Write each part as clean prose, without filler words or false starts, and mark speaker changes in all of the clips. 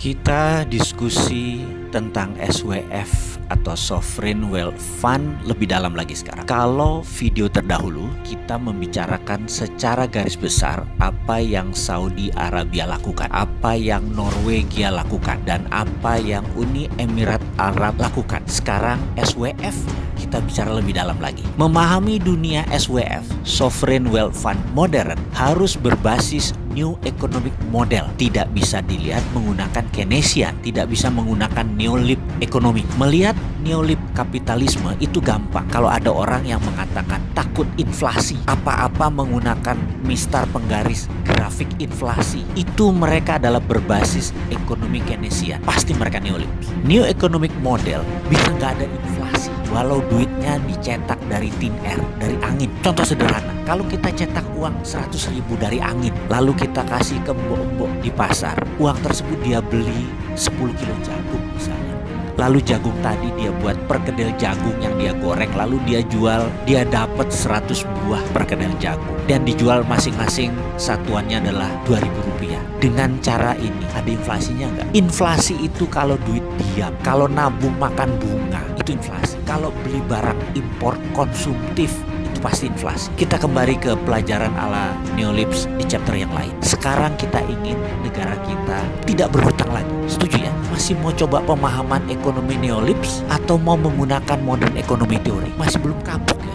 Speaker 1: Kita diskusi tentang SWF atau Sovereign Wealth Fund lebih dalam lagi sekarang. Kalau video terdahulu kita membicarakan secara garis besar apa yang Saudi Arabia lakukan, apa yang Norwegia lakukan, dan apa yang Uni Emirat Arab lakukan. Sekarang SWF kita bicara lebih dalam lagi. Memahami dunia SWF, Sovereign Wealth Fund modern, harus berbasis New Economic Model. Tidak bisa dilihat menggunakan Keynesian, tidak bisa menggunakan Neolib ekonomi. Melihat Neolib kapitalisme itu gampang. Kalau ada orang yang mengatakan takut inflasi, apa-apa menggunakan mistar penggaris grafik inflasi, itu mereka adalah berbasis ekonomi Keynesian. Pasti mereka Neolib. New Economic Model bisa nggak ada inflasi walau duitnya dicetak dari tin air, dari angin. Contoh sederhana, kalau kita cetak uang 100.000 dari angin, lalu kita kasih ke mbok-mbok di pasar, uang tersebut dia beli 10 kilo jagung misalnya. Lalu jagung tadi dia buat perkedel jagung yang dia goreng, lalu dia jual, dia dapat 100 buah perkedel jagung dan dijual masing-masing satuannya adalah Rp2.000. Dengan cara ini ada inflasinya nggak? Inflasi itu kalau duit diam, kalau nabung makan bunga itu inflasi. Kalau beli barang impor konsumtif itu pasti inflasi. Kita kembali ke pelajaran ala Neolibs di chapter yang lain. Sekarang kita ingin negara kita tidak berhutang lagi. Setuju ya? Masih mau coba pemahaman ekonomi Neolibs atau mau menggunakan modern ekonomi teori? Masih belum kapok ya?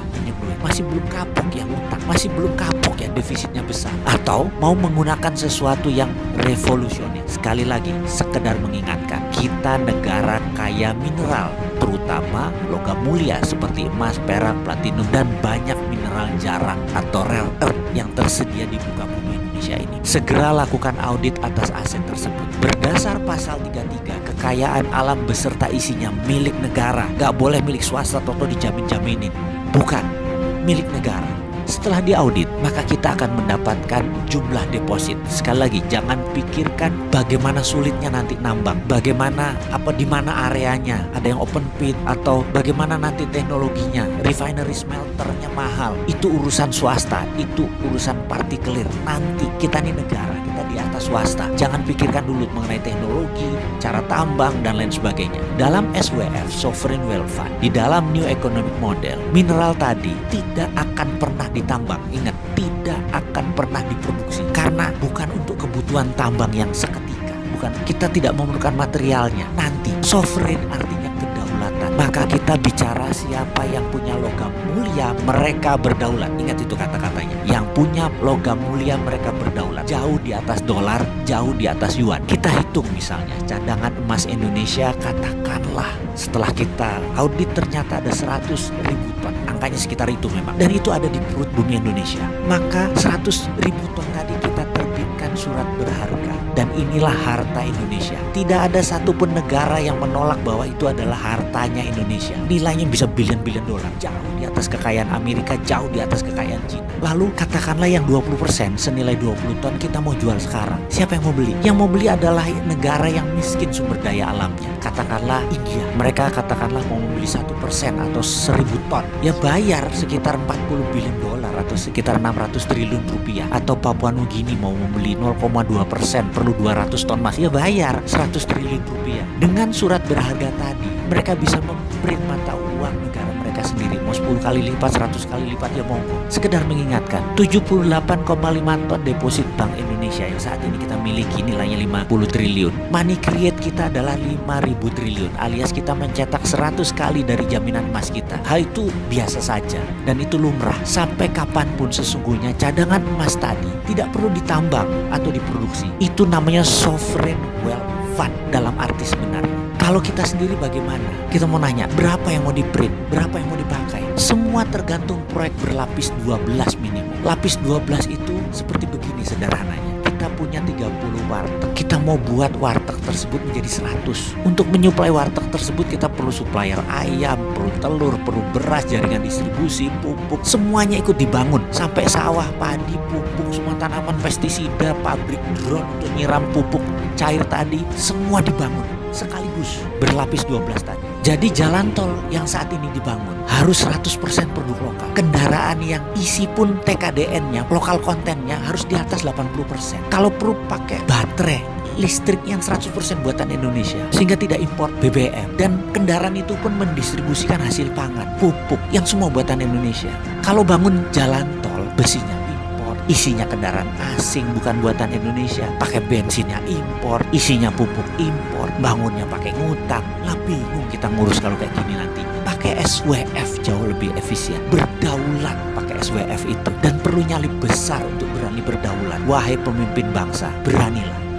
Speaker 1: Masih belum kapok ya utang, masih belum kapok ya defisitnya besar, atau mau menggunakan sesuatu yang revolusioner. Sekali lagi, sekedar mengingatkan, kita negara kaya mineral, terutama logam mulia seperti emas, perak, platinum, dan banyak mineral jarang atau rare earth yang tersedia di muka bumi Indonesia ini. Segera lakukan audit atas aset tersebut. Berdasar pasal 33, kekayaan alam beserta isinya milik negara, gak boleh milik swasta atau dijamin-jaminin. Bukan milik negara. Setelah diaudit, maka kita akan mendapatkan jumlah deposit. Sekali lagi, jangan pikirkan bagaimana sulitnya nanti nambang, bagaimana di mana areanya, ada yang open pit atau bagaimana nanti teknologinya, refinery smelternya mahal. Itu urusan swasta, itu urusan partikelir. Nanti kita nih negara, kita di atas swasta. Jangan pikirkan dulu mengenai teknologi, cara tambang dan lain sebagainya. Dalam SWF, Sovereign Wealth Fund, di dalam New Economic Model, mineral tadi tidak akan pernah ditambang. Ingat, tidak akan pernah diproduksi karena bukan untuk kebutuhan tambang yang seketika. Bukan, kita tidak memerlukan materialnya. Nanti sovereign artinya kedaulatan. Maka kita bicara siapa yang punya logam mulia, mereka berdaulat. Ingat itu kata-katanya. Yang punya logam mulia mereka berdaulat. Jauh di atas dolar, jauh di atas yuan. Kita hitung misalnya cadangan emas Indonesia, katakanlah setelah kita audit ternyata ada 100.000 ton. Angkanya sekitar itu memang. Dan itu ada di perut bumi Indonesia. Maka 100.000 ton tadi kita terbitkan surat berharga. Dan inilah harta Indonesia. Tidak ada satupun negara yang menolak bahwa itu adalah hartanya Indonesia. Nilainya bisa bilion-bilion dolar. Jauh di atas kekayaan Amerika, jauh di atas kekayaan Cina. Lalu katakanlah yang 20% senilai 20 ton kita mau jual sekarang. Siapa yang mau beli? Yang mau beli adalah negara yang miskin sumber daya alamnya. Katakanlah India. Mereka katakanlah mau membeli 1% atau 1.000 ton. Ya bayar sekitar 40 bilion dolar atau sekitar 600 triliun rupiah. Atau Papua Nugini mau membeli 0,2%, perlu 200 ton emas, ya bayar 100 triliun rupiah. Dengan surat berharga tadi, mereka bisa memprint mata uang negara mereka sendiri. Mau 10 kali lipat, 100 kali lipat, ya monggo. Sekedar mengingatkan, 78,5 ton deposit Bank Indonesia yang saat ini kita miliki nilainya 50 triliun. Money create kita adalah 5.000 triliun, alias kita mencetak 100 kali dari jaminan emas kita. Hal itu biasa saja dan itu lumrah. Sampai kapanpun sesungguhnya cadangan emas tadi tidak perlu ditambang atau diproduksi. Itu namanya Sovereign Wealth Fund dalam arti sebenarnya. Kalau kita sendiri bagaimana? Kita mau nanya, berapa yang mau di-print? Berapa yang mau dipakai? Semua tergantung proyek berlapis 12 minimum. Lapis 12 itu seperti begini sederhananya. Kita punya 30 warteg. Kita mau buat warteg tersebut menjadi 100. Untuk menyuplai warteg tersebut kita perlu supplier ayam, perlu telur, perlu beras, jaringan distribusi, pupuk. Semuanya ikut dibangun. Sampai sawah, padi, pupuk, semua tanaman, pestisida, pabrik drone untuk nyiram pupuk cair tadi, semua dibangun sekaligus berlapis 12 tadi. Jadi jalan tol yang saat ini dibangun harus 100% produk lokal. Kendaraan yang isi pun TKDN-nya, lokal kontennya harus di atas 80%. Kalau perlu pakai baterai listrik yang 100% buatan Indonesia, sehingga tidak impor BBM. Dan kendaraan itu pun mendistribusikan hasil pangan, pupuk yang semua buatan Indonesia. Kalau bangun jalan tol, besinya impor, isinya kendaraan asing bukan buatan Indonesia, pakai bensinnya impor, isinya pupuk impor, bangunnya pakai ngutang. Lah bingung kita ngurus kalau kayak gini nanti. Pakai SWF jauh lebih efisien, berdaulat pakai SWF itu, dan perlu nyali besar untuk berani berdaulat. Wahai pemimpin bangsa, beranilah.